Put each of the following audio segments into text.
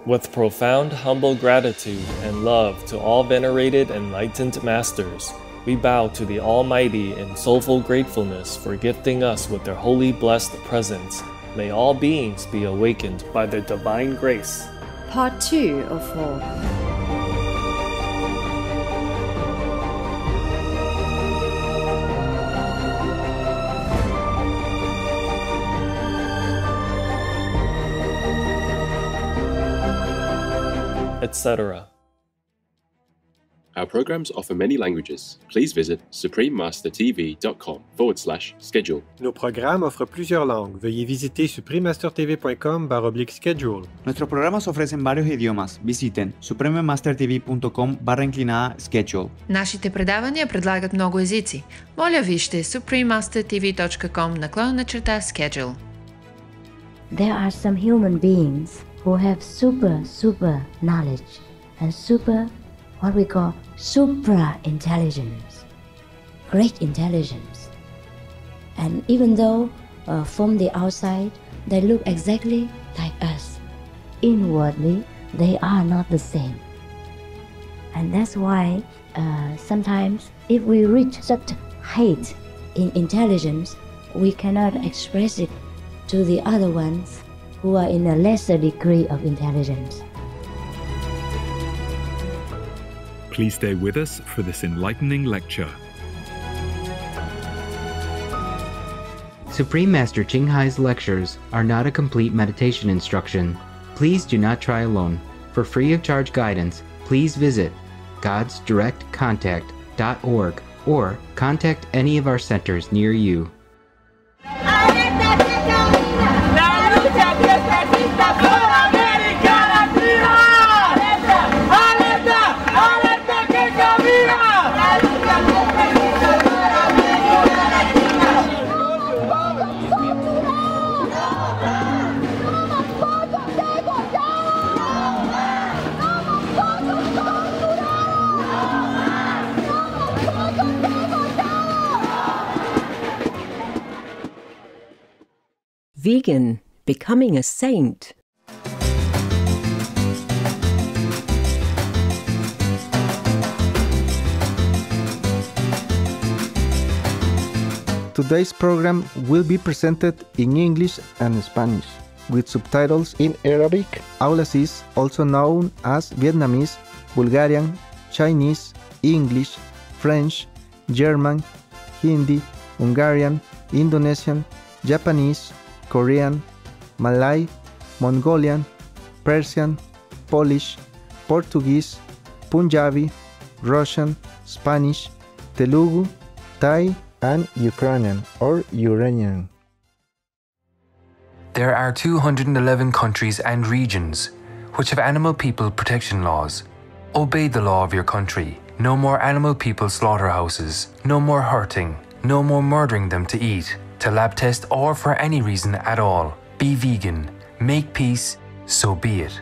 With profound humble gratitude and love to all venerated enlightened masters, we bow to the Almighty in soulful gratefulness for gifting us with their holy blessed presence. May all beings be awakened by their divine grace. Part 2 of 4. Etc. Our programs offer many languages. Please visit suprememastertv.com/schedule. Nos programas offrent plusieurs langues. Veuillez visiter suprememastertv.com/schedule. Nuestros programas ofrecen varios idiomas. Visiten suprememastertv.com/schedule. Нашите предавания предлагат много езици. Моля вижте suprememastertv.com/schedule. There are some human beings who have super knowledge and what we call supra-intelligence, great intelligence. And even though from the outside they look exactly like us, inwardly they are not the same. And that's why sometimes if we reach such height in intelligence, we cannot express it to the other ones who are in a lesser degree of intelligence. Please stay with us for this enlightening lecture. Supreme Master Ching Hai's lectures are not a complete meditation instruction. Please do not try alone. For free of charge guidance, please visit godsdirectcontact.org or contact any of our centers near you. Vegan, becoming a saint. Today's program will be presented in English and Spanish, with subtitles in Arabic, Aulasis, also known as Vietnamese, Bulgarian, Chinese, English, French, German, Hindi, Hungarian, Indonesian, Japanese, Korean, Malay, Mongolian, Persian, Polish, Portuguese, Punjabi, Russian, Spanish, Telugu, Thai, and Ukrainian or Uranian. There are 211 countries and regions which have animal people protection laws. Obey the law of your country. No more animal people slaughterhouses. No more hurting. No more murdering them to eat, to lab test, or for any reason at all. Be vegan. Make peace. So be it.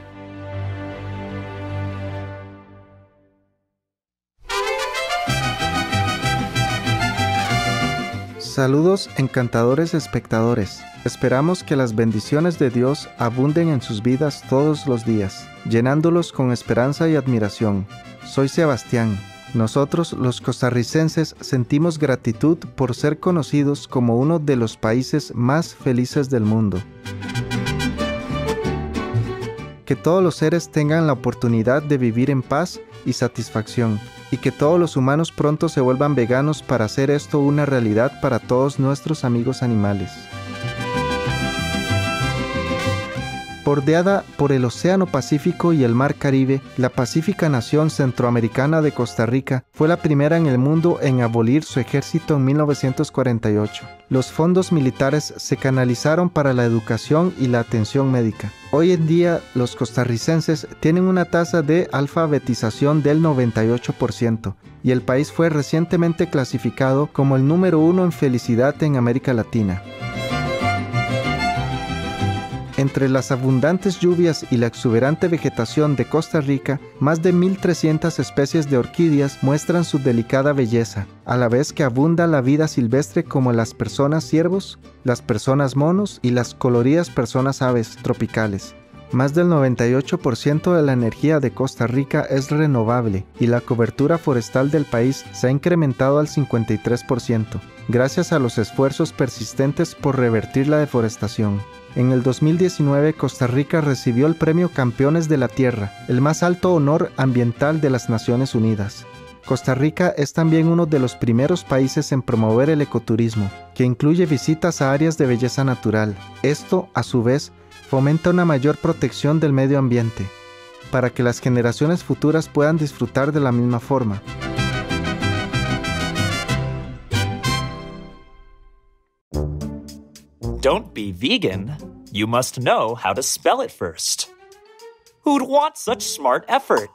Saludos encantadores espectadores. Esperamos que las bendiciones de Dios abunden en sus vidas todos los días, llenándolos con esperanza y admiración. Soy Sebastián. Nosotros, los costarricenses, sentimos gratitud por ser conocidos como uno de los países más felices del mundo. Que todos los seres tengan la oportunidad de vivir en paz y satisfacción, y que todos los humanos pronto se vuelvan veganos para hacer esto una realidad para todos nuestros amigos animales. Bordeada por el Océano Pacífico y el Mar Caribe, la pacífica nación centroamericana de Costa Rica fue la primera en el mundo en abolir su ejército en 1948. Los fondos militares se canalizaron para la educación y la atención médica. Hoy en día, los costarricenses tienen una tasa de alfabetización del 98%, y el país fue recientemente clasificado como el número 1 en felicidad en América Latina. Entre las abundantes lluvias y la exuberante vegetación de Costa Rica, más de 1.300 especies de orquídeas muestran su delicada belleza, a la vez que abunda la vida silvestre como las personas ciervos, las personas monos y las coloridas personas aves tropicales. Más del 98% de la energía de Costa Rica es renovable y la cobertura forestal del país se ha incrementado al 53%, gracias a los esfuerzos persistentes por revertir la deforestación. En el 2019, Costa Rica recibió el Premio Campeones de la Tierra, el más alto honor ambiental de las Naciones Unidas. Costa Rica es también uno de los primeros países en promover el ecoturismo, que incluye visitas a áreas de belleza natural. Esto, a su vez, fomenta una mayor protección del medio ambiente, para que las generaciones futuras puedan disfrutar de la misma forma. Don't be vegan. You must know how to spell it first. Who'd want such smart effort?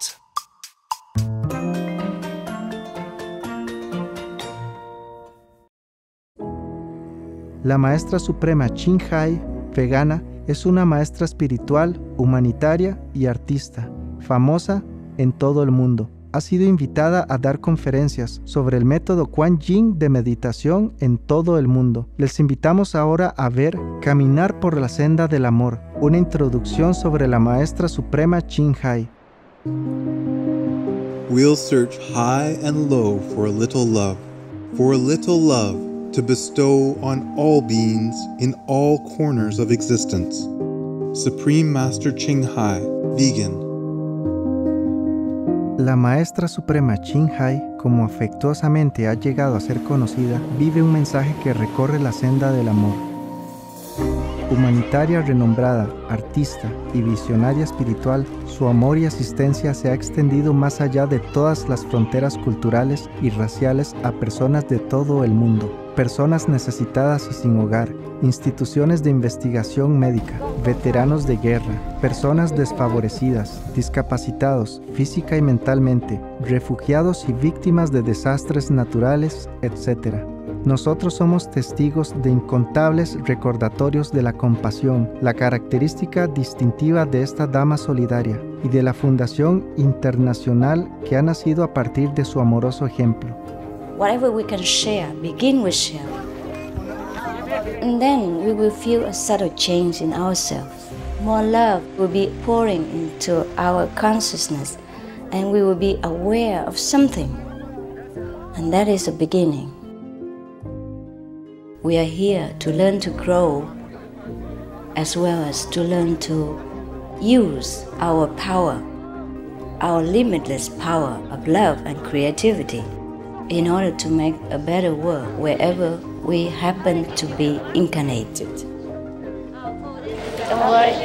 La maestra suprema Ching Hai, vegana, es una maestra espiritual, humanitaria y artista, famosa en todo el mundo. Ha sido invitada a dar conferencias sobre el método Kuan Yin de meditación en todo el mundo. Les invitamos ahora a ver Caminar por la senda del amor, una introducción sobre la maestra suprema Ching Hai. We'll search high and low for a little love to bestow on all beings in all corners of existence. Supreme Master Ching Hai, vegan. La maestra suprema Ching Hai, como afectuosamente ha llegado a ser conocida, vive un mensaje que recorre la senda del amor. Humanitaria renombrada, artista y visionaria espiritual, su amor y asistencia se ha extendido más allá de todas las fronteras culturales y raciales a personas de todo el mundo. Personas necesitadas y sin hogar, instituciones de investigación médica, veteranos de guerra, personas desfavorecidas, discapacitados física y mentalmente, refugiados y víctimas de desastres naturales, etc. Nosotros somos testigos de incontables recordatorios de la compasión, la característica distintiva de esta dama solidaria, y de la fundación internacional que ha nacido a partir de su amoroso ejemplo. Whatever we can share, begin with share. And then we will feel a subtle change in ourselves. More love will be pouring into our consciousness, and we will be aware of something. And that is a beginning. We are here to learn to grow, as well as to learn to use our power, our limitless power of love and creativity, in order to make a better world wherever we happen to be incarnated. Don't worry,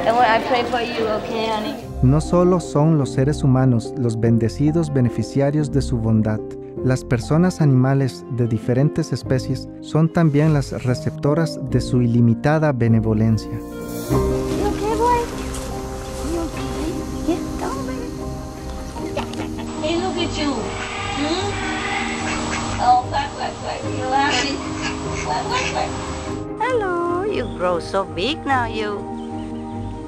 I pray for you, okay, honey? No solo son los seres humanos los bendecidos beneficiarios de su bondad. Las personas animales de diferentes especies son también las receptoras de su ilimitada benevolencia. You okay, boy? You okay? Yeah, come on, baby. Hey, look at you. Oh, quack. You happy? Quack. Hello, you grow so big now, you.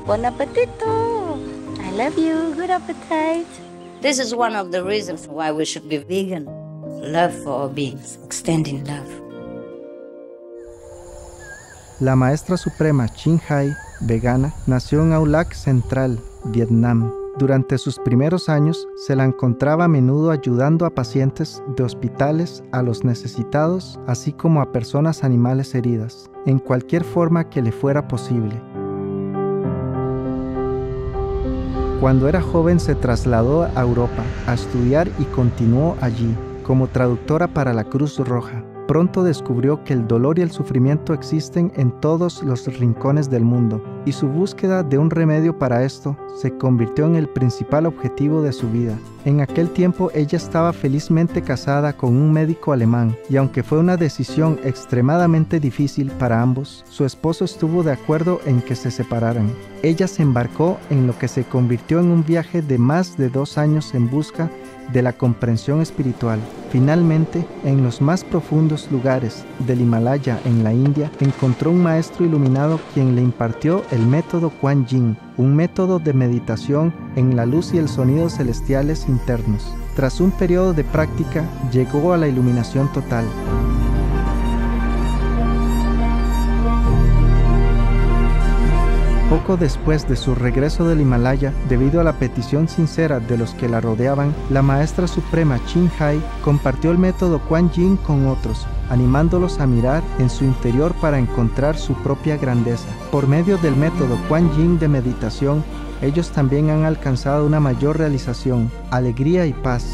Bon appetito. I love you. Good appetite. This is one of the reasons why we should be vegan. Love for all beings, extending love. La maestra suprema Ching Hai, vegana, nació en Aulac Central, Vietnam. Durante sus primeros años, se la encontraba a menudo ayudando a pacientes de hospitales, a los necesitados, así como a personas animales heridas, en cualquier forma que le fuera posible. Cuando era joven se trasladó a Europa a estudiar y continuó allí como traductora para la Cruz Roja. Pronto descubrió que el dolor y el sufrimiento existen en todos los rincones del mundo, y su búsqueda de un remedio para esto se convirtió en el principal objetivo de su vida. En aquel tiempo ella estaba felizmente casada con un médico alemán, y aunque fue una decisión extremadamente difícil para ambos, su esposo estuvo de acuerdo en que se separaran. Ella se embarcó en lo que se convirtió en un viaje de más de 2 años en busca de la comprensión espiritual. Finalmente, en los más profundos lugares del Himalaya en la India, encontró un maestro iluminado quien le impartió el método Kuan Yin, un método de meditación en la luz y el sonido celestiales internos. Tras un periodo de práctica, llegó a la iluminación total. Poco después de su regreso del Himalaya, debido a la petición sincera de los que la rodeaban, la maestra suprema Ching Hai compartió el método Kuan Yin con otros, animándolos a mirar en su interior para encontrar su propia grandeza. Por medio del método Kuan Yin de meditación, ellos también han alcanzado una mayor realización, alegría y paz.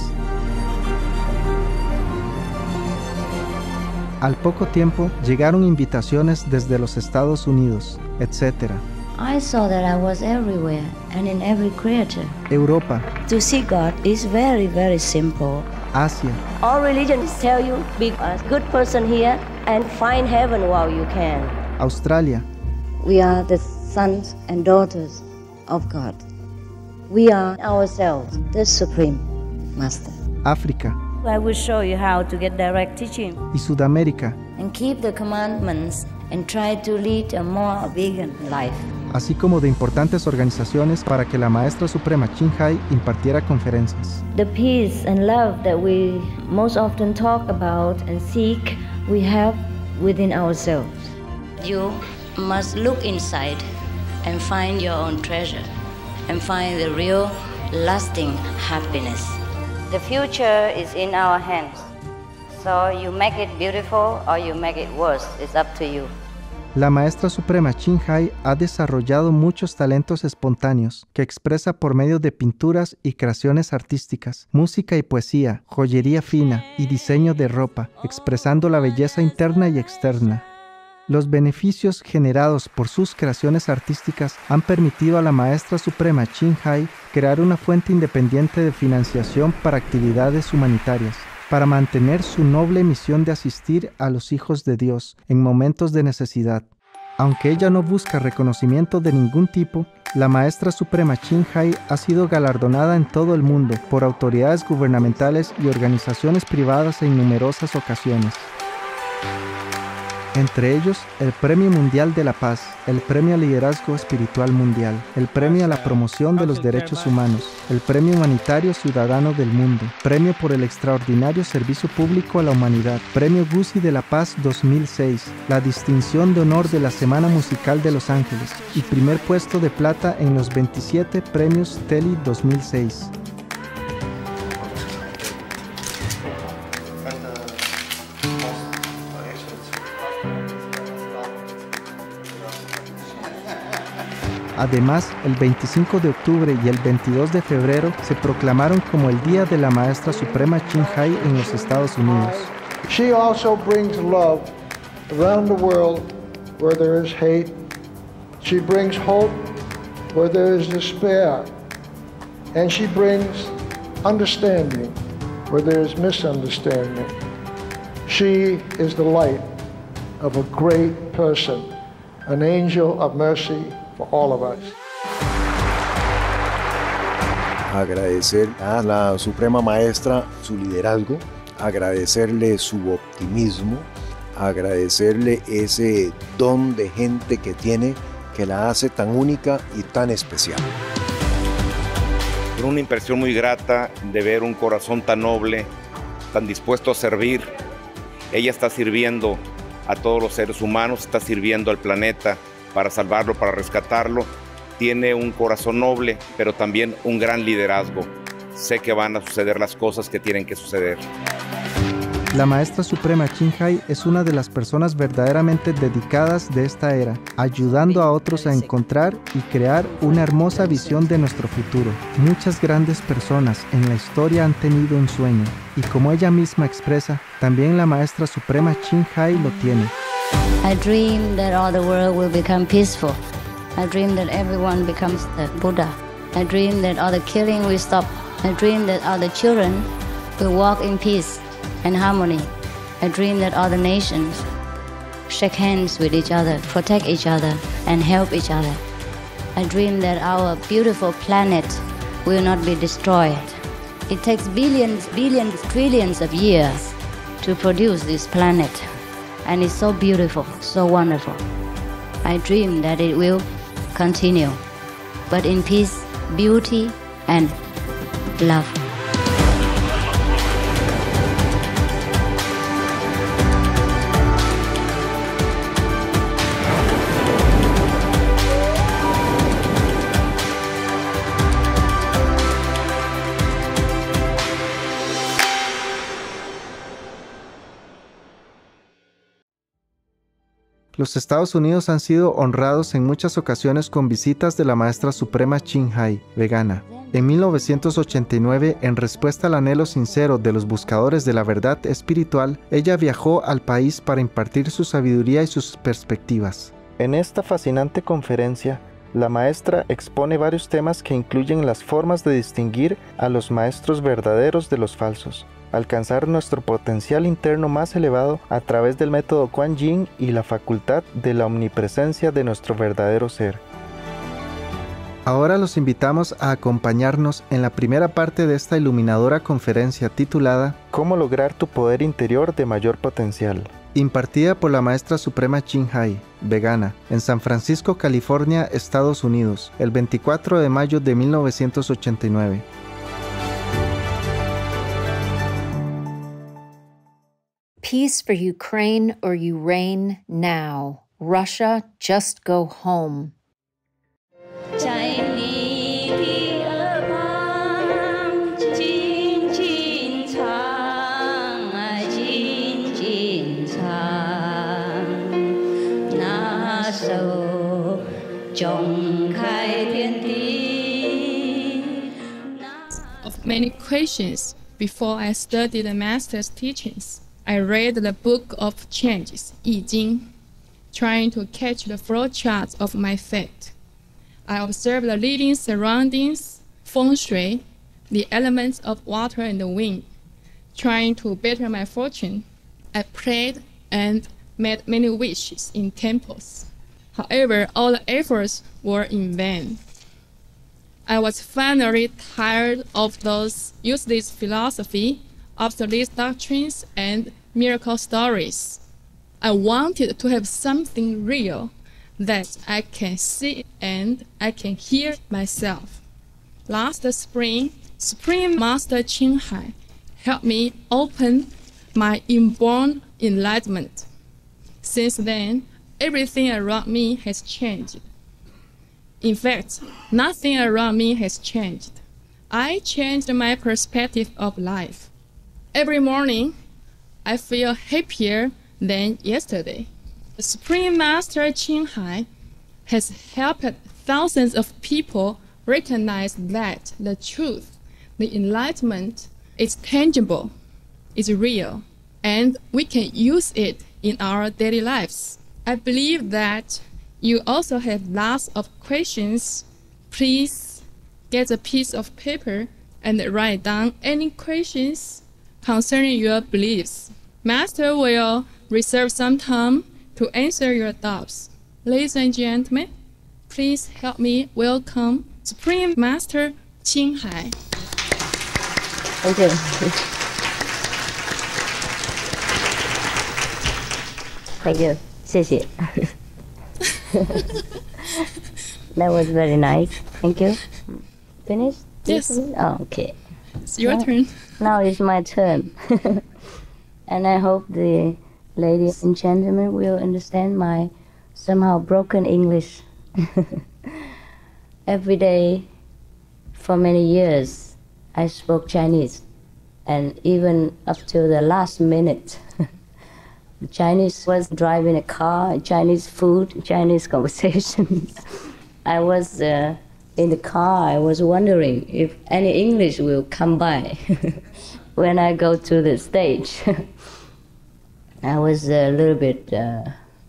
Al poco tiempo, llegaron invitaciones desde los Estados Unidos, etc. I saw that I was everywhere and in every creature. Europa, To see God is very, very simple. Asia, All religions tell you, be a good person here and find heaven while you can. Australia, We are the sons and daughters of God. We are ourselves, the Supreme Master. África I will show you how to get direct teaching. y Sudamérica, And keep the commandments and try to lead a more vegan life. así como de importantes organizaciones para que la maestra suprema Ching Hai impartiera conferencias. The peace and love that we most often talk about and seek, we have within ourselves. You must look inside and find your own treasure and find the real, lasting happiness. The future is in our hands. So you make it beautiful or you make it worse. It's up to you. La maestra suprema Ching Hai ha desarrollado muchos talentos espontáneos que expresa por medio de pinturas y creaciones artísticas, música y poesía, joyería fina y diseño de ropa, expresando la belleza interna y externa. Los beneficios generados por sus creaciones artísticas han permitido a la maestra suprema Ching Hai crear una fuente independiente de financiación para actividades humanitarias, para mantener su noble misión de asistir a los hijos de Dios en momentos de necesidad. Aunque ella no busca reconocimiento de ningún tipo, la maestra suprema Ching Hai ha sido galardonada en todo el mundo por autoridades gubernamentales y organizaciones privadas en numerosas ocasiones. Entre ellos, el Premio Mundial de la Paz, el Premio al Liderazgo Espiritual Mundial, el Premio a la Promoción de los Derechos Humanos, el Premio Humanitario Ciudadano del Mundo, Premio por el Extraordinario Servicio Público a la Humanidad, Premio Guzzi de la Paz 2006, la Distinción de Honor de la Semana Musical de Los Ángeles y primer puesto de plata en los 27 Premios Telly 2006. Además, el 25 de octubre y el 22 de febrero se proclamaron como el Día de la Maestra Suprema Ching Hai en los Estados Unidos. She also brings love around the world where there is hate. She brings hope where there is despair. And she brings understanding where there is misunderstanding. She is the light of a great person, an angel of mercy for all of us. Agradecer a la Suprema Maestra su liderazgo, agradecerle su optimismo, agradecerle ese don de gente que tiene que la hace tan única y tan especial. Una impresión muy grata de ver un corazón tan noble, tan dispuesto a servir. Ella está sirviendo a todos los seres humanos, está sirviendo al planeta para salvarlo, para rescatarlo. Tiene un corazón noble, pero también un gran liderazgo. Sé que van a suceder las cosas que tienen que suceder. La Maestra Suprema Ching Hai es una de las personas verdaderamente dedicadas de esta era, ayudando a otros a encontrar y crear una hermosa visión de nuestro futuro. Muchas grandes personas en la historia han tenido un sueño, y como ella misma expresa, también la Maestra Suprema Ching Hai lo tiene. I dream that all the world will become peaceful. I dream that everyone becomes the Buddha. I dream that all the killing will stop. I dream that all the children will walk in peace and harmony. I dream that all the nations shake hands with each other, protect each other, and help each other. I dream that our beautiful planet will not be destroyed. It takes billions, trillions of years to produce this planet, and it's so beautiful, so wonderful. I dream that it will continue, but in peace, beauty, and love. Los Estados Unidos han sido honrados en muchas ocasiones con visitas de la Maestra Suprema Ching Hai, vegana. En 1989, en respuesta al anhelo sincero de los buscadores de la verdad espiritual, ella viajó al país para impartir su sabiduría y sus perspectivas. En esta fascinante conferencia, la maestra expone varios temas que incluyen las formas de distinguir a los maestros verdaderos de los falsos, alcanzar nuestro potencial interno más elevado a través del método Kuan Yin y la facultad de la omnipresencia de nuestro verdadero ser. Ahora los invitamos a acompañarnos en la primera parte de esta iluminadora conferencia titulada «Cómo lograr tu poder interior de mayor potencial», impartida por la Maestra Suprema Ching Hai, vegana, en San Francisco, California, Estados Unidos, el 24 de mayo de 1989. Peace for Ukraine or you reign now. Russia, just go home. Of many questions before I studied the Master's teachings, I read the Book of Changes, Yi Jing, trying to catch the flow charts of my fate. I observed the living surroundings, feng shui, the elements of water and the wind, trying to better my fortune. I prayed and made many wishes in temples. However, all the efforts were in vain. I was finally tired of those useless philosophy, obsolete doctrines, and miracle stories. I wanted to have something real that I can see and I can hear myself. Last spring, Supreme Master Ching Hai helped me open my inborn enlightenment. Since then, everything around me has changed. In fact, nothing around me has changed. I changed my perspective of life. Every morning, I feel happier than yesterday. The Supreme Master Ching Hai has helped thousands of people recognize that the truth, the enlightenment, is tangible, is real, and we can use it in our daily lives. I believe that you also have lots of questions. Please get a piece of paper and write down any questions concerning your beliefs. Master will reserve some time to answer your doubts. Ladies and gentlemen, please help me welcome Supreme Master Ching Hai. Thank you. Thank you. 谢谢. That was very nice. Thank you. Finished? Yes. Oh, okay. It's your turn. Now it's my turn. And I hope the ladies and gentlemen will understand my somehow broken English. Every day for many years I spoke Chinese, and even up to the last minute Chinese was driving a car, Chinese food, Chinese conversation. I was in the car, I was wondering if any English will come by when I go to the stage. I was a little bit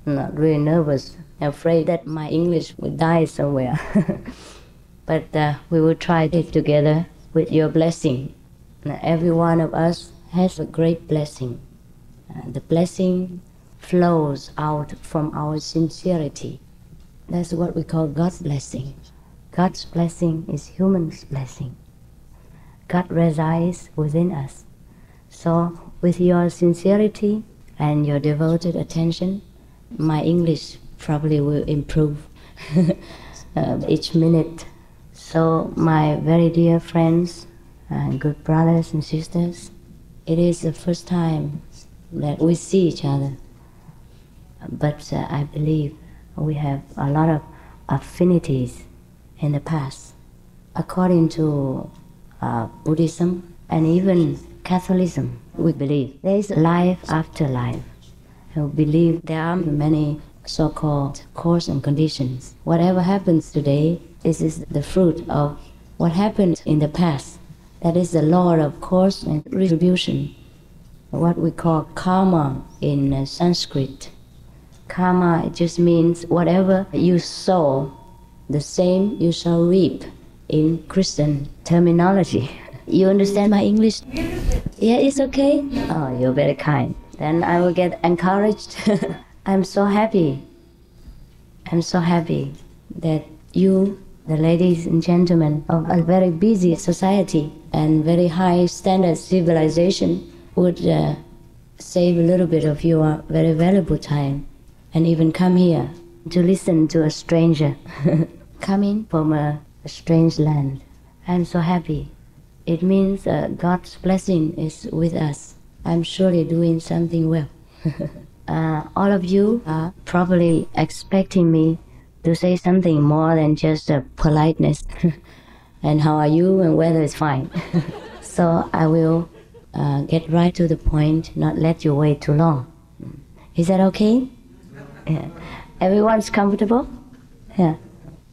not really nervous, afraid that my English would die somewhere. But we will try it together with your blessing. Every one of us has a great blessing. The blessing flows out from our sincerity. That's what we call God's blessing. God's blessing is human's blessing. God resides within us. So with your sincerity and your devoted attention, my English probably will improve each minute. So my very dear friends and good brothers and sisters, it is the first time that we see each other. But I believe we have a lot of affinities in the past. According to Buddhism and even Catholicism, we believe there is life after life. We believe there are many so-called cause and conditions. Whatever happens today is the fruit of what happened in the past. That is the law of cause and retribution, what we call karma in Sanskrit. Karma just means whatever you sow, the same you shall reap in Christian terminology. You understand my English? Yeah, it's okay? Oh, you're very kind. Then I will get encouraged. I'm so happy. I'm so happy that you, the ladies and gentlemen of a very busy society and very high standard civilization, would save a little bit of your very valuable time and even come here to listen to a stranger coming from a strange land. I'm so happy. It means God's blessing is with us. I'm surely doing something well. All of you are probably expecting me to say something more than just politeness and how are you and whether it's fine. So I will get right to the point, not let you wait too long. Is that okay? Yeah. Everyone's comfortable? Yeah.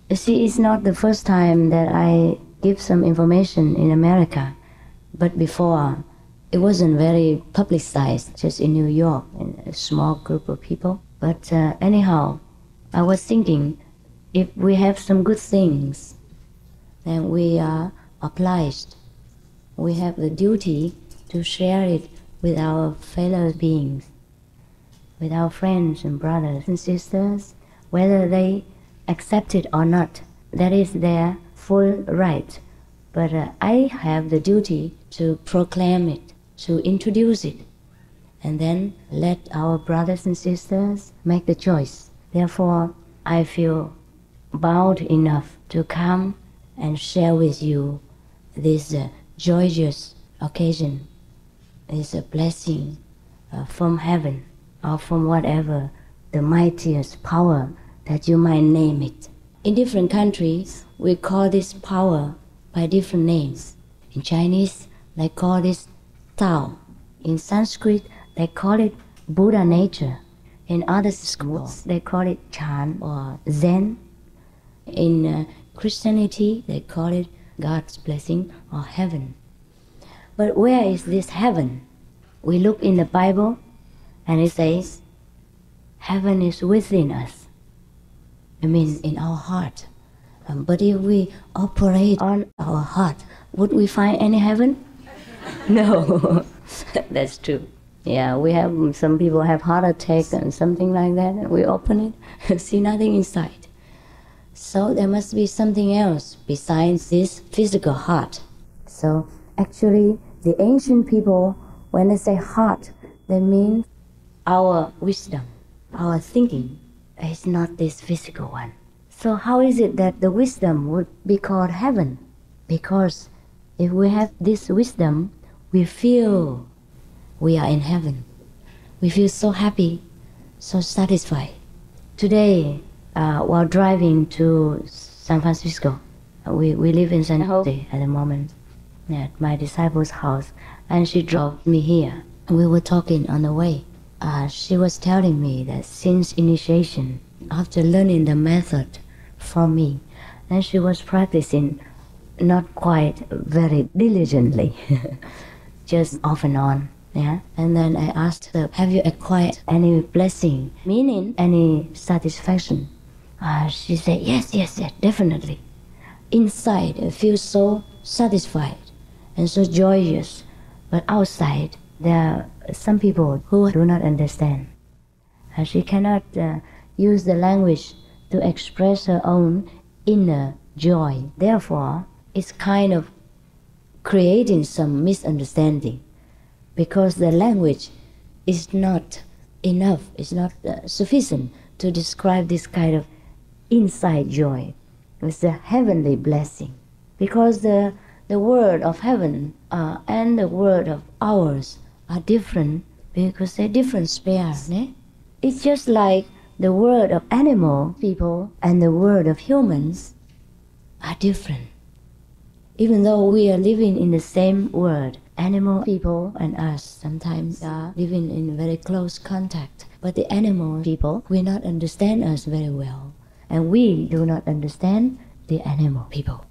You see, it's not the first time that I give some information in America, but before it wasn't very publicized, just in New York, in a small group of people. But anyhow, I was thinking, if we have some good things, then we are obliged. We have the duty to share it with our fellow beings, with our friends and brothers and sisters, whether they accept it or not. That is their full right. But I have the duty to proclaim it, to introduce it, and then let our brothers and sisters make the choice. Therefore, I feel bound enough to come and share with you this joyous occasion. It's a blessing from heaven or from whatever the mightiest power that you might name it. In different countries, we call this power by different names. In Chinese, they call this Tao. In Sanskrit, they call it Buddha nature. In other schools, they call it Chan or Zen. In Christianity, they call it God's blessing or heaven. But where is this heaven? We look in the Bible and it says, heaven is within us. I mean, in our heart. But if we operate on our heart, would we find any heaven? No, that's true. Yeah, we have, some people have heart attack and something like that, and we open it, see nothing inside. So there must be something else besides this physical heart. So actually, the ancient people, when they say heart, they mean our wisdom, our thinking. It's not this physical one. So how is it that the wisdom would be called heaven? Because if we have this wisdom, we feel we are in heaven. We feel so happy, so satisfied. Today, while driving to San Francisco, we live in San Jose at the moment, at my disciple's house, and she drove me here. We were talking on the way. She was telling me that since initiation, after learning the method from me, then she was practicing not quite very diligently, just off and on. Yeah. And then I asked her, have you acquired any blessing, meaning any satisfaction? She said, yes, definitely. Inside, I feel so satisfied and so joyous. But outside, there are some people who do not understand. She cannot use the language to express her own inner joy. Therefore, it's kind of creating some misunderstanding, because the language is not enough, it's not sufficient to describe this kind of inside joy. It's a heavenly blessing. Because the word of heaven and the word of ours are different, because they're different spheres. It's just like the word of animal people and the word of humans are different. Even though we are living in the same world, animal people and us sometimes are living in very close contact. But the animal people will not understand us very well, and we do not understand the animal people.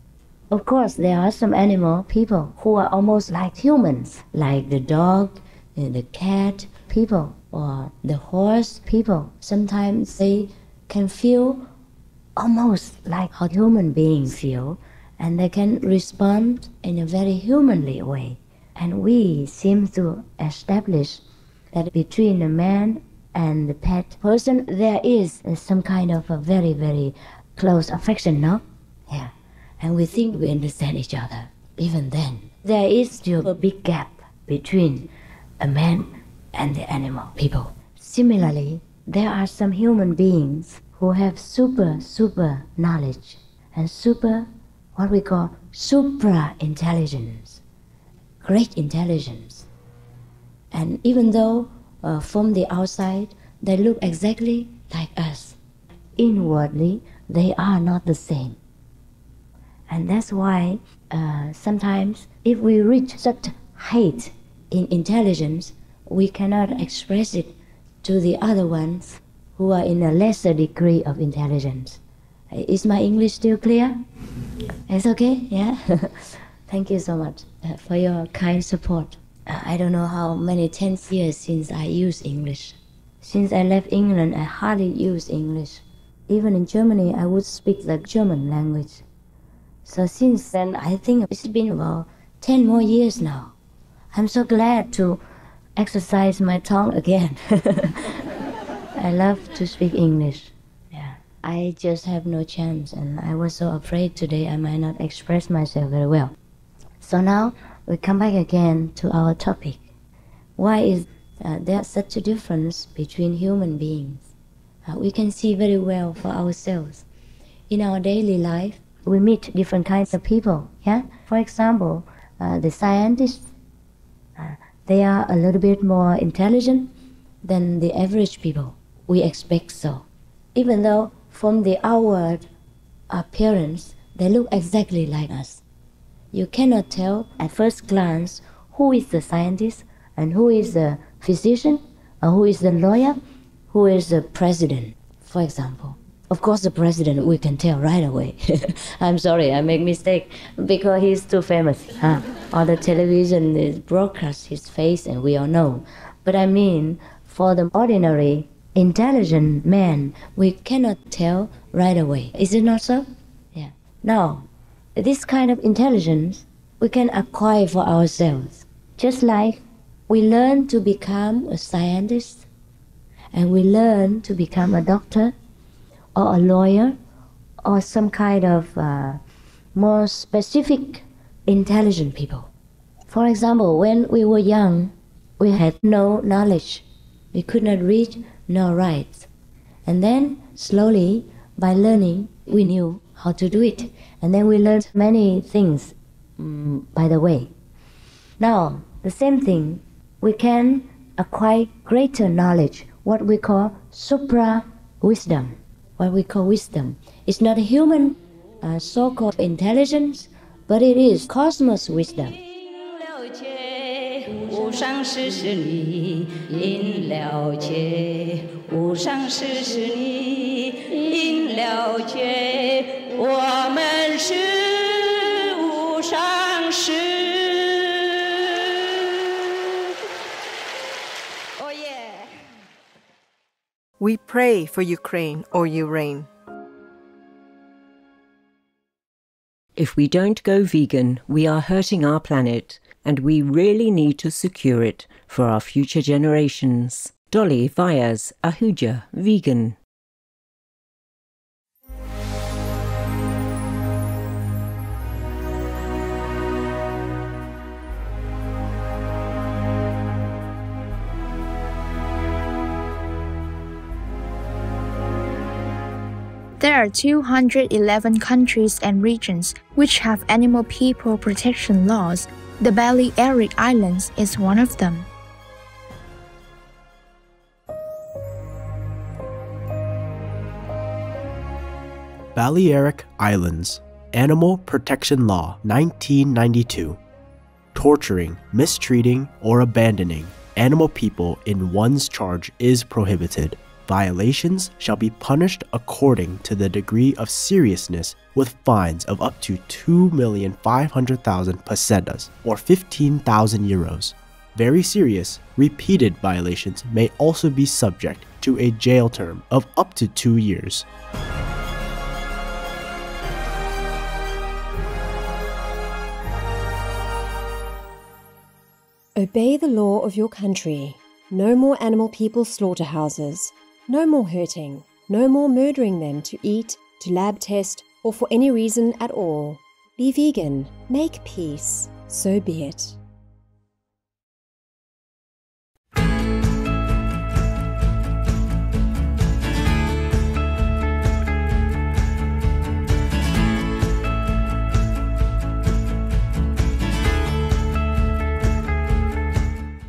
Of course, there are some animal people who are almost like humans, like the dog, the cat people, or the horse people. Sometimes they can feel almost like how human beings feel, and they can respond in a very humanly way. And we seem to establish that between the man and the pet person, there is some kind of a very, very close affection, no? Yeah. And we think we understand each other. Even then, there is still a big gap between a man and the animal people. Similarly, there are some human beings who have super knowledge and what we call supra-intelligence, great intelligence. And even though from the outside they look exactly like us, inwardly they are not the same. And that's why sometimes if we reach such height in intelligence, we cannot express it to the other ones who are in a lesser degree of intelligence. Is my English still clear? It's okay? Yeah? Thank you so much for your kind support. I don't know how many 10 years since I use English. Since I left England, I hardly use English. Even in Germany, I would speak the German language. So since then, I think it's been about 10 more years now. I'm so glad to exercise my tongue again. I love to speak English. Yeah, I just have no chance, and I was so afraid today I might not express myself very well. So now we come back again to our topic. Why is there such a difference between human beings? We can see very well for ourselves. In our daily life, we meet different kinds of people. Yeah. For example, the scientists, they are a little bit more intelligent than the average people. We expect so. Even though from the outward appearance, they look exactly like us. You cannot tell at first glance who is the scientist and who is the physician, or who is the lawyer, who is the president, for example. Of course, the president we can tell right away. I'm sorry, I make mistake because he's too famous. Or the television is broadcast his face and we all know. But I mean, for the ordinary, intelligent man, we cannot tell right away. Is it not so? Yeah. Now, this kind of intelligence we can acquire for ourselves. Just like we learn to become a scientist, and we learn to become a doctor, or a lawyer, or some kind of more specific, intelligent people. For example, when we were young, we had no knowledge. We could not read nor write. And then, slowly, by learning, we knew how to do it. And then we learned many things by the way. Now, the same thing, we can acquire greater knowledge, what we call supra-wisdom. What we call wisdom. It's not a human so-called intelligence, but it is cosmos wisdom. 无上师是你，因了解；无上师是你，因了解。我们是无上师。Oh yeah. We pray for Ukraine, or you reign. If we don't go vegan, we are hurting our planet, and we really need to secure it for our future generations. Dolly Vyas, Ahuja, vegan. There are 211 countries and regions which have animal people protection laws. The Balearic Islands is one of them. Balearic Islands Animal Protection Law 1992. Torturing, mistreating, or abandoning animal people in one's charge is prohibited. Violations shall be punished according to the degree of seriousness with fines of up to 2,500,000 pesetas or 15,000 euros. Very serious, repeated violations may also be subject to a jail term of up to 2 years. Obey the law of your country. No more animal people slaughterhouses. No more hurting. No more murdering them to eat, to lab test, or for any reason at all. Be vegan. Make peace. So be it.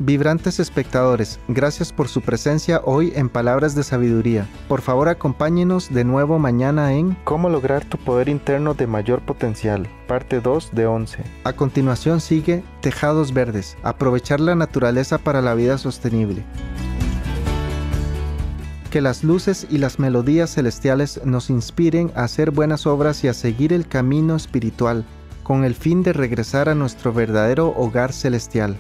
Vibrantes espectadores, gracias por su presencia hoy en Palabras de Sabiduría. Por favor, acompáñenos de nuevo mañana en Cómo lograr tu poder interno de mayor potencial, parte 2 de 11. A continuación sigue Tejados Verdes, aprovechar la naturaleza para la vida sostenible. Que las luces y las melodías celestiales nos inspiren a hacer buenas obras y a seguir el camino espiritual, con el fin de regresar a nuestro verdadero hogar celestial.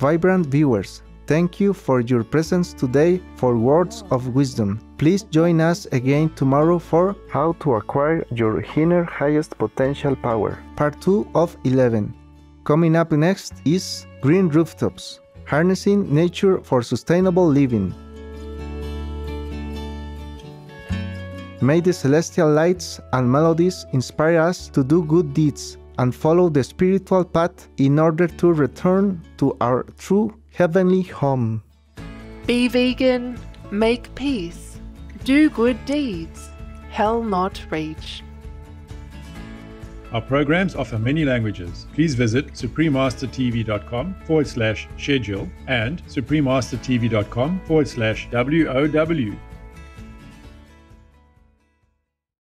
Vibrant viewers, thank you for your presence today for Words of Wisdom. Please join us again tomorrow for How to Acquire Your Inner Highest Potential Power, part 2 of 11. Coming up next is Green Rooftops, Harnessing Nature for Sustainable Living. May the celestial lights and melodies inspire us to do good deeds and follow the spiritual path in order to return to our true heavenly home. Be vegan, make peace, do good deeds, hell not reach. Our programs offer many languages. Please visit suprememastertv.com/schedule and suprememastertv.com/WOW.